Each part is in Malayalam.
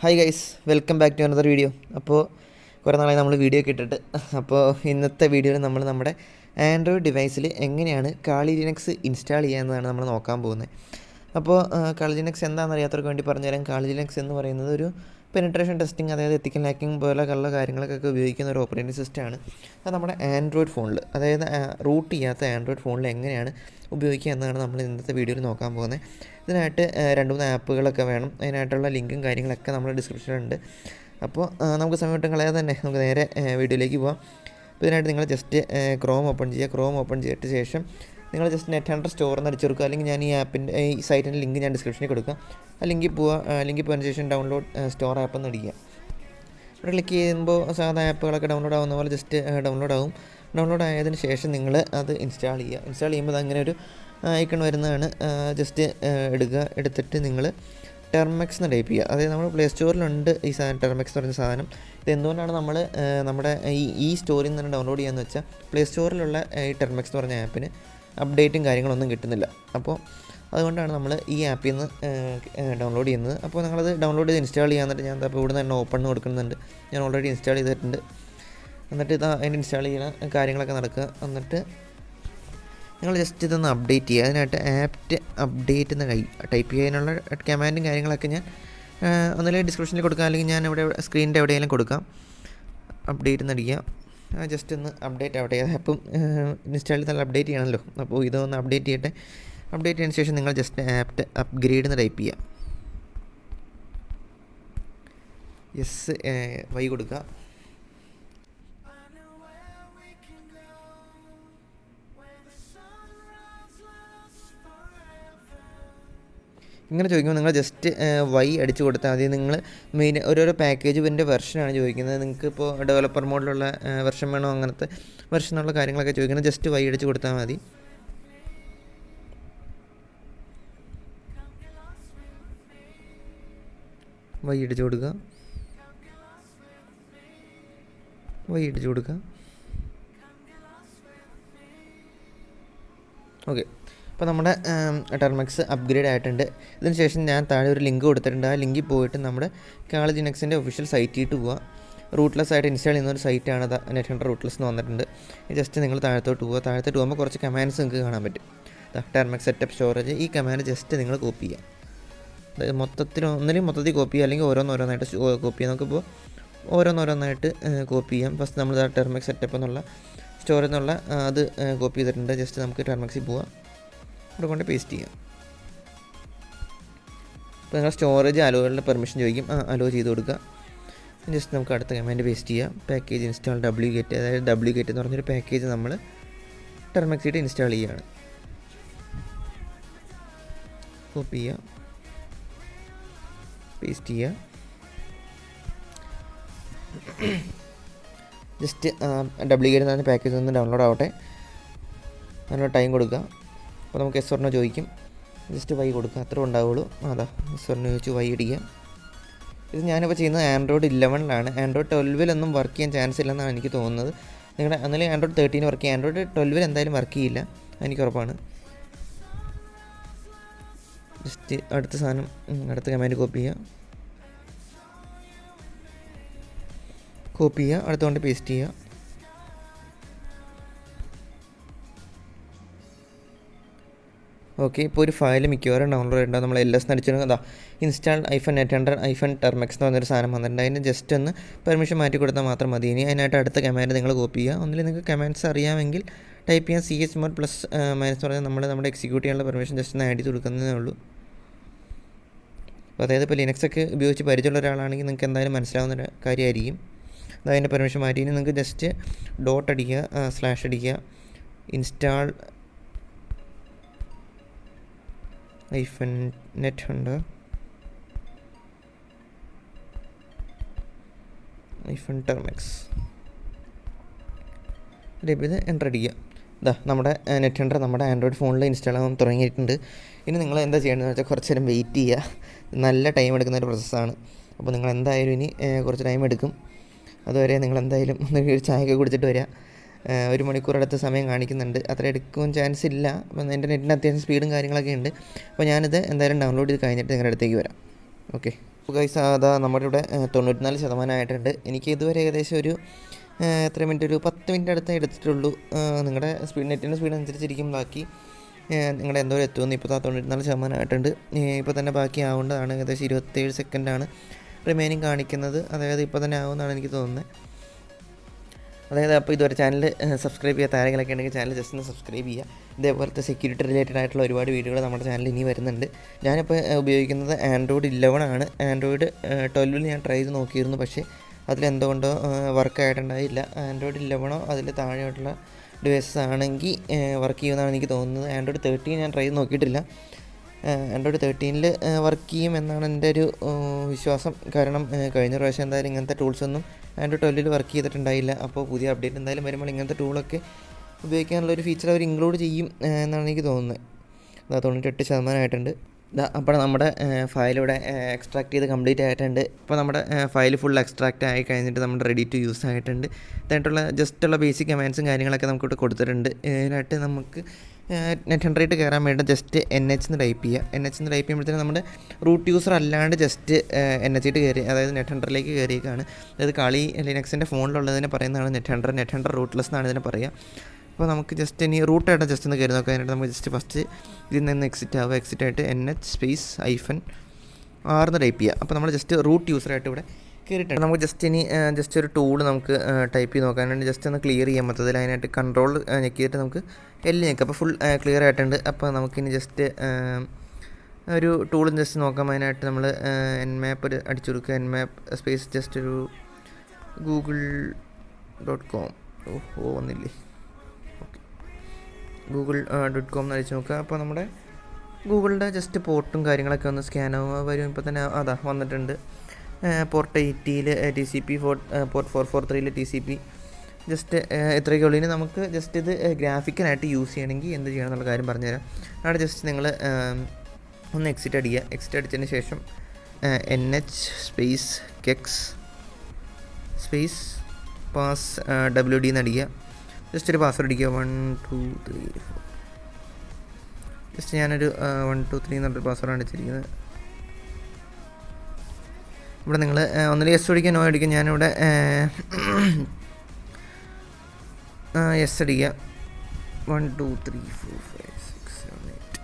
Hi guys, welcome back to another video. അപ്പോൾ കുറേ നാളായി നമ്മൾ വീഡിയോ ഒക്കെ ഇട്ടിട്ട്. അപ്പോൾ ഇന്നത്തെ വീഡിയോയിൽ നമ്മൾ നമ്മുടെ ആൻഡ്രോയിഡ് ഡിവൈസിൽ എങ്ങനെയാണ് കാളി ലിനക്സ് ഇൻസ്റ്റാൾ ചെയ്യാമെന്നാണ് നമ്മൾ നോക്കാൻ പോകുന്നത്. അപ്പോൾ കാളി ലിനക്സ് എന്താണെന്ന് അറിയാത്തവർക്ക് വേണ്ടി പറഞ്ഞുതരാം. കാളി ലിനക്സ് എന്ന് പറയുന്നത് ഒരു പെനിട്രേഷൻ ടെസ്റ്റിംഗ്, അതായത് എത്തിക്കൽ ഹാക്കിംഗ് പോലെയുള്ള കാര്യങ്ങൾക്കൊക്കെ ഉപയോഗിക്കുന്ന ഒരു ഓപ്പറേറ്റിംഗ് സിസ്റ്റമാണ്. അത് നമ്മുടെ ആൻഡ്രോയിഡ് ഫോണിൽ, അതായത് റൂട്ട് ചെയ്യാത്ത ആൻഡ്രോയിഡ് ഫോണിൽ എങ്ങനെയാണ് ഉപയോഗിക്കുക എന്നാണ് നമ്മൾ ഇന്നത്തെ വീഡിയോയിൽ നോക്കാൻ പോകുന്നത്. ഇതിനായിട്ട് 2-3 ആപ്പുകളൊക്കെ വേണം. അതിനായിട്ടുള്ള ലിങ്കും കാര്യങ്ങളൊക്കെ നമ്മുടെ ഡിസ്ക്രിപ്ഷനിലുണ്ട്. അപ്പോൾ നമുക്ക് സമയം ഒട്ടും കളയാതെ തന്നെ നമുക്ക് നേരെ വീഡിയോയിലേക്ക് പോകാം. അപ്പോൾ ഇതിനായിട്ട് നിങ്ങൾ ജസ്റ്റ് ക്രോം ഓപ്പൺ ചെയ്യുക. ക്രോം ഓപ്പൺ ചെയ്തിട്ട് ശേഷം നിങ്ങൾ ജസ്റ്റ് nethunter സ്റ്റോർ എന്ന് അടിച്ചു കൊടുക്കുക. അല്ലെങ്കിൽ ഞാൻ ഈ സൈറ്റിൻ്റെ ലിങ്ക് ഞാൻ ഡിസ്ക്രിപ്ഷനിൽ കൊടുക്കാം. ആ ലിങ്കിൽ പോവുക. ലിങ്കിൽ പോയതിന് ശേഷം ഡൗൺലോഡ് സ്റ്റോർ ആപ്പ് എന്ന് അടിക്കുക. ഇവിടെ ക്ലിക്ക് ചെയ്യുമ്പോൾ സാധാ ആപ്പുകളൊക്കെ ഡൗൺലോഡ് ആവുന്ന പോലെ ജസ്റ്റ് ഡൗൺലോഡ് ആവും. ഡൗൺലോഡ് ആയതിന് ശേഷം നിങ്ങൾ അത് ഇൻസ്റ്റാൾ ചെയ്യുക. ഇൻസ്റ്റാൾ ചെയ്യുമ്പോൾ അങ്ങനെ ഒരു ഐക്കൺ വരുന്നതാണ്. ജസ്റ്റ് എടുത്തിട്ട് നിങ്ങൾ ടെർമെക്സ് എന്ന് ടൈപ്പ് ചെയ്യുക. അതായത് നമ്മൾ പ്ലേ സ്റ്റോറിലുണ്ട് ഈ സാധനം, ടെർമെക്സ് എന്ന് പറയുന്ന സാധനം. ഇത് എന്തുകൊണ്ടാണ് നമ്മൾ നമ്മുടെ ഈ സ്റ്റോറിൽ നിന്ന് തന്നെ ഡൗൺലോഡ് ചെയ്യാമെന്ന് വെച്ചാൽ, പ്ലേ സ്റ്റോറിലുള്ള ഈ ടെർമെക്സ് എന്ന് പറഞ്ഞ ആപ്പിന് അപ്ഡേറ്റും കാര്യങ്ങളൊന്നും കിട്ടുന്നില്ല. അപ്പോൾ അതുകൊണ്ടാണ് നമ്മൾ ഈ ആപ്പിൽ നിന്ന് ഡൗൺലോഡ് ചെയ്യുന്നത്. അപ്പോൾ നിങ്ങളത് ഡൗൺലോഡ് ചെയ്ത് ഇൻസ്റ്റാൾ ചെയ്യാൻ. എന്നിട്ട് ഞാൻ അപ്പോൾ ഇവിടെ നിന്ന് തന്നെ ഓപ്പൺ കൊടുക്കുന്നുണ്ട്. ഞാൻ ഓൾറെഡി ഇൻസ്റ്റാൾ ചെയ്തിട്ടുണ്ട്. എന്നിട്ട് അതിൻ്റെ ഇൻസ്റ്റാൾ ചെയ്യുന്ന കാര്യങ്ങളൊക്കെ നടക്കുക. എന്നിട്ട് നിങ്ങൾ ജസ്റ്റ് ഇതൊന്ന് അപ്ഡേറ്റ് ചെയ്യുക. അതിനായിട്ട് ആപ്റ്റ് അപ്ഡേറ്റ് എന്ന് ടൈപ്പ് ചെയ്യാനുള്ള കമാൻഡും കാര്യങ്ങളൊക്കെ ഞാൻ ഒന്നില്ലെങ്കിൽ ഡിസ്ക്രിപ്ഷനിൽ കൊടുക്കാം, അല്ലെങ്കിൽ ഞാൻ ഇവിടെ സ്ക്രീനിൻ്റെ എവിടെയെങ്കിലും കൊടുക്കാം. അപ്ഡേറ്റ് എന്ന് അടിക്കുക. ജസ്റ്റ് ഒന്ന് അപ്ഡേറ്റ് ആവട്ടെ. ആപ്പും ഇൻസ്റ്റാൾ ചെയ്താൽ അപ്ഡേറ്റ് ചെയ്യണമല്ലോ. അപ്പോൾ ഇതൊന്ന് അപ്ഡേറ്റ് ചെയ്യട്ടെ. അപ്ഡേറ്റ് ചെയ്തതിന് ശേഷം നിങ്ങൾ ജസ്റ്റ് ആപ്റ്റ് അപ്ഗ്രേഡ് എന്ന് ടൈപ്പ് ചെയ്യുക. യെസ്, വൈ കൊടുക്കുക. ഇങ്ങനെ ചോദിക്കുമ്പോൾ നിങ്ങൾ ജസ്റ്റ് വൈ അടിച്ചു കൊടുത്താൽ മതി. നിങ്ങൾ മെയിൻ ഓരോരോ പാക്കേജിൻ്റെ വെർഷനാണ് ചോദിക്കുന്നത്. നിങ്ങൾക്ക് ഇപ്പോൾ ഡെവലപ്പർ മോഡിലുള്ള വെർഷൻ വേണോ, അങ്ങനത്തെ വെർഷനുള്ള കാര്യങ്ങളൊക്കെ ചോദിക്കുന്നത്. ജസ്റ്റ് വൈ അടിച്ചു കൊടുത്താൽ മതി. വൈ അടിച്ചു കൊടുക്കുക. വൈ അടിച്ചു കൊടുക്കുക. ഓക്കെ, അപ്പോൾ നമ്മുടെ ടെർമെക്സ് അപ്ഗ്രേഡ് ആയിട്ടുണ്ട്. ഇതിന് ശേഷം ഞാൻ താഴെ ഒരു ലിങ്ക് കൊടുത്തിട്ടുണ്ട്. ആ ലിങ്കിൽ പോയിട്ട് നമ്മുടെ കാളി ലിനക്സിൻ്റെ ഒഫീഷ്യൽ സൈറ്റിട്ട് പോവുക. റൂട്ട്ലെസ് ആയിട്ട് ഇൻസ്റ്റാൾ ചെയ്യുന്ന ഒരു സൈറ്റാണ് nethunter റൂട്ട്ലെസ് എന്ന് വന്നിട്ടുണ്ട്. ജസ്റ്റ് നിങ്ങൾ താഴത്തോട്ട് പോവുക. താഴത്തോട്ട് പോകുമ്പോൾ കുറച്ച് കമാൻഡ്സ് നിങ്ങൾക്ക് കാണാൻ പറ്റും. ടെർമെക്സ് സെറ്റപ്പ് സ്റ്റോറേജ്, ഈ കമാൻഡ് ജസ്റ്റ് നിങ്ങൾ കോപ്പി ചെയ്യുക. അതായത് മൊത്തത്തിൽ കോപ്പി ചെയ്യുക, അല്ലെങ്കിൽ ഓരോന്നോരോന്നായിട്ട് കോപ്പി ചെയ്യാം. നമുക്കിപ്പോൾ ഓരോന്നോരോന്നായിട്ട് കോപ്പി ചെയ്യാം. ഫസ്റ്റ് നമ്മൾ ടെർമെക്സ് സെറ്റപ്പ് എന്നുള്ള സ്റ്റോറേജ് എന്നുള്ള അത് കോപ്പി ചെയ്തിട്ടുണ്ട്. ജസ്റ്റ് നമുക്ക് ടെർമെക്സിൽ പോവാം. ഇവിടെ കൊണ്ട് പേസ്റ്റ് ചെയ്യാം. അപ്പോൾ നിങ്ങൾ സ്റ്റോറേജ് അലോയുടെ പെർമിഷൻ ചോദിക്കും. അലോ ചെയ്ത് കൊടുക്കുക. ജസ്റ്റ് നമുക്ക് അടുത്ത കമാൻഡ് പേസ്റ്റ് ചെയ്യാം. പാക്കേജ് ഇൻസ്റ്റാൾ wget, അതായത് wget എന്ന് പറഞ്ഞൊരു പാക്കേജ് നമ്മൾ ടെർമെക്സിട്ട് ഇൻസ്റ്റാൾ ചെയ്യുകയാണ്. കോപ്പി ചെയ്യുക, പേസ്റ്റ് ചെയ്യുക. ജസ്റ്റ് wget എന്ന് പറഞ്ഞ പാക്കേജ് ഒന്ന് ഡൗൺലോഡ് ആവട്ടെ. അതിനുള്ള ടൈം കൊടുക്കുക. അപ്പോൾ നമുക്ക് എസ് ഓർ നോ ചോദിക്കും. ജസ്റ്റ് വൈ കൊടുക്കുക, അത്രേ ഉണ്ടാവുള്ളൂ. അതാ എസ് ഓർ നോ ചോദിച്ചു വൈ അടിക്കുക. ഇത് ഞാനിപ്പോൾ ചെയ്യുന്നത് ആൻഡ്രോയിഡ് 11-ലാണ്. ആൻഡ്രോയിഡ് 12-ലൊന്നും വർക്ക് ചെയ്യാൻ ചാൻസ് ഇല്ലെന്നാണ് എനിക്ക് തോന്നുന്നത്. നിങ്ങളുടെ അന്നേരം ആൻഡ്രോയിഡ് 13 വർക്ക് ചെയ്യും. ആൻഡ്രോയിഡ് 12 എന്തായാലും വർക്ക് ചെയ്യില്ല, എനിക്ക് ഉറപ്പാണ്. ജസ്റ്റ് അടുത്ത സാധനം, അടുത്ത കമാൻഡ് കോപ്പി ചെയ്യുക. അടുത്തുകൊണ്ട് പേസ്റ്റ് ചെയ്യുക. ഓക്കെ, ഇപ്പോൾ ഒരു ഫയൽ മിക്കവാറും ഡൗൺലോഡ് ഉണ്ടാകും. നമ്മൾ LS അടിച്ചിട്ടുണ്ടെങ്കിൽ അതാ ഇൻസ്റ്റാൾ -nethunter -termex എന്ന് പറഞ്ഞൊരു സാധനം വന്നിട്ടുണ്ട്. അതിന് ജസ്റ്റ് ഒന്ന് പെർമിഷൻ മാറ്റി കൊടുത്താൽ മാത്രം മതി. ഇനി അതിനായിട്ട് അടുത്ത കമാൻഡ് നിങ്ങൾ കോപ്പി ചെയ്യുക. ഒന്നിൽ നിങ്ങൾക്ക് കമാൻഡ്സ് അറിയാമെങ്കിൽ ടൈപ്പ് ചെയ്യാൻ chmod +- എന്ന് പറഞ്ഞാൽ നമ്മുടെ എക്സിക്യൂട്ട് ചെയ്യാനുള്ള പെർമിഷൻ ജസ്റ്റ് ഒന്ന് ആഡ് ചെയ്ത് കൊടുക്കുന്നതേ ഉള്ളൂ. അപ്പോൾ അതായത് ഇപ്പോൾ ലിനക്സ് ഒക്കെ ഉപയോഗിച്ച് പരിചയമുള്ള ഒരാളാണെങ്കിൽ നിങ്ങൾക്ക് എന്തായാലും മനസ്സിലാവുന്ന ഒരു കാര്യമായിരിക്കും. അതിൻ്റെ പെർമിഷൻ മാറ്റി ഇനി നിങ്ങൾക്ക് ജസ്റ്റ് ഡോട്ട് അടിക്കുക, സ്ലാഷ് അടിക്കുക, ഇൻസ്റ്റാൾ -nethunter -termex ടൈപ്പ് ചെയ്ത് എൻ്റർ അടിക്കുക. ഇതാ നമ്മുടെ nethunter നമ്മുടെ ആൻഡ്രോയിഡ് ഫോണിൽ ഇൻസ്റ്റാൾ ആകാൻ തുടങ്ങിയിട്ടുണ്ട്. ഇനി നിങ്ങൾ എന്താ ചെയ്യേണ്ടതെന്ന് വെച്ചാൽ കുറച്ച് നേരം വെയിറ്റ് ചെയ്യുക. നല്ല ടൈം എടുക്കുന്ന ഒരു പ്രോസസ്സാണ്. അപ്പോൾ നിങ്ങൾ എന്തായാലും ഇനി കുറച്ച് ടൈം എടുക്കും. അതുവരെ നിങ്ങൾ എന്തായാലും ഒരു ചായയൊക്കെ കുടിച്ചിട്ട് വരിക. 1 മണിക്കൂർ അടുത്ത സമയം കാണിക്കുന്നുണ്ട്. അത്ര എടുക്കാൻ ചാൻസ് ഇല്ല. അപ്പം എൻ്റെ നെറ്റിന് അത്യാവശ്യം സ്പീഡും കാര്യങ്ങളൊക്കെ ഉണ്ട്. അപ്പോൾ ഞാനിത് എന്തായാലും ഡൗൺലോഡ് ചെയ്ത് കഴിഞ്ഞിട്ട് നിങ്ങളുടെ അടുത്തേക്ക് വരാം. ഓക്കെ. ഗൈസ് അതാ നമ്മുടെ ഇവിടെ 94% ആയിട്ടുണ്ട്. എനിക്ക് ഇതുവരെ ഏകദേശം ഒരു എത്ര മിനിറ്റ്, ഒരു 10 മിനിറ്റ് അടുത്തേ എടുത്തിട്ടുള്ളൂ. നിങ്ങളുടെ നെറ്റിൻ്റെ സ്പീഡ് അനുസരിച്ചിരിക്കും ബാക്കി നിങ്ങളുടെ എന്തോരം എത്തുമെന്ന്. ഇപ്പോൾ 94% ആയിട്ടുണ്ട്. ഇപ്പോൾ തന്നെ ബാക്കി ആവേണ്ടതാണ്. ഏകദേശം 27 സെക്കൻഡാണ് റിമൈനിങ് കാണിക്കുന്നത്. അതായത് ഇപ്പോൾ തന്നെ ആവുമെന്നാണ് എനിക്ക് തോന്നുന്നത്. അതായത് അപ്പോൾ ഇതുവരെ ചാനൽ സബ്സ്ക്രൈബ് ചെയ്യാത്ത ആരെങ്കിലൊക്കെ ഉണ്ടെങ്കിൽ ചാനൽ ജസ്റ്റ് ഒന്ന് സബ്സ്ക്രൈബ് ചെയ്യുക. ഇതേപോലത്തെ സെക്യൂരിറ്റി റിലേറ്റഡ് ആയിട്ടുള്ള ഒരുപാട് വീഡിയോകൾ നമ്മുടെ ചാനലിൽ ഇനി വരുന്നുണ്ട്. ഞാനിപ്പോൾ ഉപയോഗിക്കുന്നത് ആൻഡ്രോയിഡ് 11 ആണ്. ആൻഡ്രോയിഡ് 12 ഞാൻ ട്രൈ ചെയ്ത് നോക്കിയിരുന്നു, പക്ഷേ അതിലെന്തുകൊണ്ടോ വർക്കായിട്ടുണ്ടായില്ല. ആൻഡ്രോയിഡ് 11 അതിൽ താഴെയായിട്ടുള്ള ഡിവൈസസ് ആണെങ്കിൽ വർക്ക് ചെയ്യുമെന്നാണ് എനിക്ക് തോന്നുന്നത്. ആൻഡ്രോയിഡ് 13 ഞാൻ ട്രൈ ചെയ്ത് നോക്കിയിട്ടില്ല. ആൻഡ്രോയിഡ് 13 വർക്ക് ചെയ്യും എന്നാണ് എൻ്റെ ഒരു വിശ്വാസം. കാരണം കഴിഞ്ഞ പ്രാവശ്യം എന്തായാലും ഇങ്ങനത്തെ ടൂൾസൊന്നും ആൻഡ്രോയിഡ് 12 വർക്ക് ചെയ്തിട്ടുണ്ടായില്ല. അപ്പോൾ പുതിയ അപ്ഡേറ്റ് എന്തായാലും വരുമ്പോൾ ഇങ്ങനത്തെ ടൂളൊക്കെ ഉപയോഗിക്കാനുള്ളൊരു ഫീച്ചർ അവർ ഇൻക്ലൂഡ് ചെയ്യും എന്നാണ് എനിക്ക് തോന്നുന്നത്. അതാ 98% ആയിട്ടുണ്ട്. അപ്പോൾ നമ്മുടെ ഫയലിവിടെ എക്സ്ട്രാക്ട് ചെയ്ത് കംപ്ലീറ്റ് ആയിട്ടുണ്ട്. ഇപ്പോൾ നമ്മുടെ ഫയൽ ഫുൾ എക്സ്ട്രാക്റ്റ് ആയി കഴിഞ്ഞിട്ട് നമ്മുടെ റെഡി ടു യൂസ് ആയിട്ടുണ്ട്. ഇതായിട്ടുള്ള ജസ്റ്റുള്ള ബേസിക് കമാൻഡ്സും കാര്യങ്ങളൊക്കെ നമുക്കിവിടെ കൊടുത്തിട്ടുണ്ട്. ഇതിനായിട്ട് നമുക്ക് നെറ്റ് കയറാൻ വേണ്ടി ജസ്റ്റ് NH എന്ന് ടൈപ്പ് ചെയ്യുക. NH എന്ന് ടൈപ്പ് ചെയ്യുമ്പോഴത്തേനും നമ്മുടെ റൂട്ട് യൂസർ അല്ലാണ്ട് ജസ്റ്റ് NH ഇട്ട് കയറി, അതായത് നെറ്റ് കയറിയേക്കാണ്. അതായത് കളി ലിനക്സിൻ്റെ ഫോണിലുള്ളതിനെ പറയുന്നതാണ് നെറ്റ് റൂട്ട്ലെസ് എന്നാണ് ഇതിനെ പറയുക. അപ്പോൾ നമുക്ക് ജസ്റ്റ് ഇനി റൂട്ടായിട്ട് ജസ്റ്റ് ഒന്ന് കയറി നോക്കാം. അതിനായിട്ട് നമുക്ക് ജസ്റ്റ് ഫസ്റ്റ് ഇതിൽ നിന്ന് എക്സിറ്റ് ആയിട്ട് NH_-R എന്ന് ടൈപ്പ് ചെയ്യുക. അപ്പോൾ നമ്മൾ ജസ്റ്റ് റൂട്ട് യൂസറായിട്ട് ഇവിടെ കയറിയിട്ടുണ്ട്. നമുക്ക് ജസ്റ്റ് ഇനി ജസ്റ്റ് ഒരു ടൂൾ നമുക്ക് ടൈപ്പ് ചെയ്ത് നോക്കാൻ വേണ്ടി ജസ്റ്റ് ഒന്ന് ക്ലിയർ ചെയ്യാൻ പറ്റത്തില്ല. അതിനായിട്ട് കൺട്രോൾ ഞെക്കിയിട്ട് നമുക്ക് ഞെക്കുക. അപ്പോൾ ഫുൾ ക്ലിയർ ആയിട്ടുണ്ട്. അപ്പോൾ നമുക്കിനി ജസ്റ്റ് ഒരു ടൂൾ ജസ്റ്റ് നോക്കാം. അതിനായിട്ട് നമ്മൾ nmap അടിച്ചു കൊടുക്കുക. nmap സ്പേസ് ജസ്റ്റ് ഒരു google.com വന്നില്ലേ, ഓക്കെ, google.com എന്ന് അടിച്ച് നോക്കുക. അപ്പോൾ നമ്മുടെ ഗൂഗിളിൻ്റെ ജസ്റ്റ് പോർട്ടും കാര്യങ്ങളൊക്കെ ഒന്ന് സ്കാൻ വരും. ഇപ്പോൾ തന്നെ അതാ വന്നിട്ടുണ്ട്. Port 80 TCP, port 443 TCP. Just ഇത്രയൊക്കെ ഉള്ളൂ. ഇനി നമുക്ക് ജസ്റ്റ് ഇത് ഗ്രാഫിക്കലായിട്ട് യൂസ് ചെയ്യണമെങ്കിൽ എന്ത് ചെയ്യണം എന്നുള്ള കാര്യം പറഞ്ഞുതരാം. അവിടെ ജസ്റ്റ് നിങ്ങൾ ഒന്ന് എക്സിറ്റ് അടിച്ചതിന് ശേഷം NH_kex_pass_wd എന്ന് അടിക്കുക. ജസ്റ്റ് ഒരു പാസ്വേഡ് അടിക്കുക. 1 2 3 4. ജസ്റ്റ് ഞാനൊരു 1 2 3 എന്നൊരു പാസ്വേഡാണ് അടിച്ചിരിക്കുന്നത്. ഇവിടെ നിങ്ങൾ ഒന്നിൽ യെസ് അടിക്കുക, നോ അടിക്കുക. ഞാനിവിടെ യെസ് അടിക്കുക. 1 2 3 4 5 6 7 8.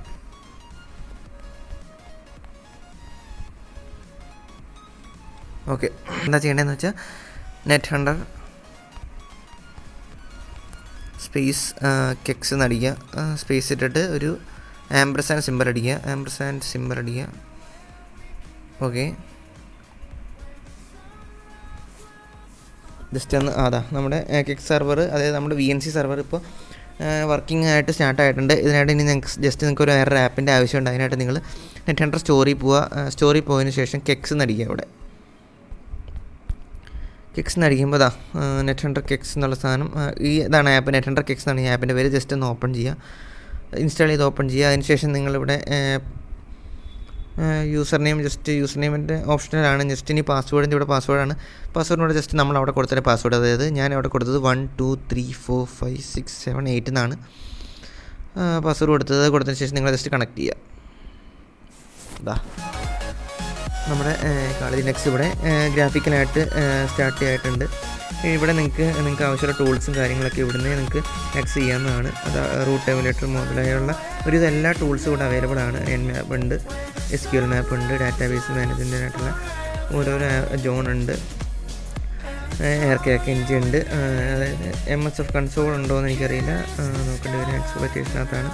ഓക്കെ, എന്താ ചെയ്യേണ്ടതെന്ന് വെച്ചാൽ nethunter kex എന്ന് അടിക്കുക. സ്പേസ് ഇട്ടിട്ട് ഒരു ആംപർസാൻഡ് സിമ്പൽ അടിക്കുക. ഓക്കെ, ജസ്റ്റ് ഒന്ന് നമ്മുടെ കെക്സ് സെർവർ, അതായത് നമ്മുടെ VNC സെർവർ ഇപ്പോൾ വർക്കിംഗ് ആയിട്ട് സ്റ്റാർട്ടായിട്ടുണ്ട്. ഇതിനായിട്ട് ഇനി നിങ്ങൾക്ക് ഒരു വേറെ ആപ്പിൻ്റെ ആവശ്യമുണ്ട്. അതിനായിട്ട് നിങ്ങൾ നെറ്റ് സ്റ്റോറിൽ പോയതിന് ശേഷം കെക്സ് എന്ന് അടിക്കുക. ഇവിടെ കെക്സ് എന്ന് അടിക്കുമ്പോൾ നെറ്റ് കെക്സ് എന്നുള്ള സാധനം, ഇതാണ് ആപ്പ്. നെറ്റ് കെക്സ് എന്നാണ് ഈ ആപ്പിൻ്റെ പേര്. ജസ്റ്റ് ഒന്ന് ഇൻസ്റ്റാൾ ചെയ്ത് ഓപ്പൺ ചെയ്യുക. അതിനുശേഷം നിങ്ങളിവിടെ യൂസർ നെയിമിൻ്റെ ഓപ്ഷനിലാണ്. ജസ്റ്റ് ഇനി പാസ്വേഡിൻ്റെ ഇവിടെ പാസ്വേഡിനോട് ജസ്റ്റ് നമ്മൾ അവിടെ കൊടുത്ത പാസ്വേഡ്, അതായത് ഞാൻ അവിടെ കൊടുത്തത് 1 2 3 4 5 6 7 8 എന്നാണ് പാസ്വേഡ് കൊടുത്തതിന് ശേഷം നിങ്ങൾ ജസ്റ്റ് കണക്ട് ചെയ്യുക. നമ്മുടെ കളി ലിനക്സ് ഇവിടെ ഗ്രാഫിക്കലായിട്ട് സ്റ്റാർട്ട് ചെയ്തിട്ടുണ്ട്. ഇവിടെ നിങ്ങൾക്ക് ആവശ്യമുള്ള ടൂൾസും കാര്യങ്ങളൊക്കെ ഇവിടുന്ന് നിങ്ങൾക്ക് ആക്സസ് ചെയ്യാവുന്നതാണ്. അത് റൂട്ട് എമുലേറ്റർ മുതലായുള്ള എല്ലാ ടൂൾസും ഇവിടെ അവൈലബിൾ ആണ്. nmap ഉണ്ട്, SQL മാപ്പ് ഉണ്ട്, ഡാറ്റാബേസ് മാനേജ്മെൻറ്റിനായിട്ടുള്ള ഓരോരോ ജോൺ ഉണ്ട്, എൻജിൻ ഉണ്ട്. അതായത് MSF കൺസോൾ ഉണ്ടോ എന്ന് എനിക്കറിയില്ല, നോക്കേണ്ടി വരും. എക്സ്പ്ലോയിറ്റേഷനകത്താണ്.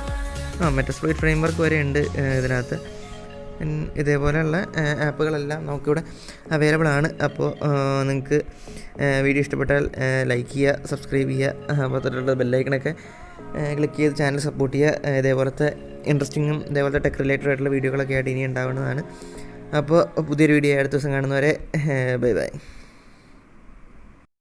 മെറ്റസ്പ്ലോയിറ്റ് ഫ്രെയിംവർക്ക് വരെ ഉണ്ട് ഇതിനകത്ത്. ഇതേപോലെയുള്ള ആപ്പുകളെല്ലാം നമുക്കിവിടെ അവൈലബിൾ ആണ്. അപ്പോൾ നിങ്ങൾക്ക് വീഡിയോ ഇഷ്ടപ്പെട്ടാൽ ലൈക്ക് ചെയ്യുക, സബ്സ്ക്രൈബ് ചെയ്യുക, അപ്പോൾ തൊട്ടുള്ള ബെല്ലൈക്കണൊക്കെ ക്ലിക്ക് ചെയ്ത് ചാനൽ സപ്പോർട്ട് ചെയ്യുക. ഇതേപോലത്തെ ഇൻട്രസ്റ്റിങ്ങും ഇതേപോലത്തെ ടെക് റിലേറ്റഡ് ആയിട്ടുള്ള വീഡിയോകളൊക്കെ ആയിട്ട് ഇനി ഉണ്ടാവുന്നതാണ്. അപ്പോൾ പുതിയൊരു വീഡിയോ അടുത്ത ദിവസം കാണുന്നവരെ ബൈ.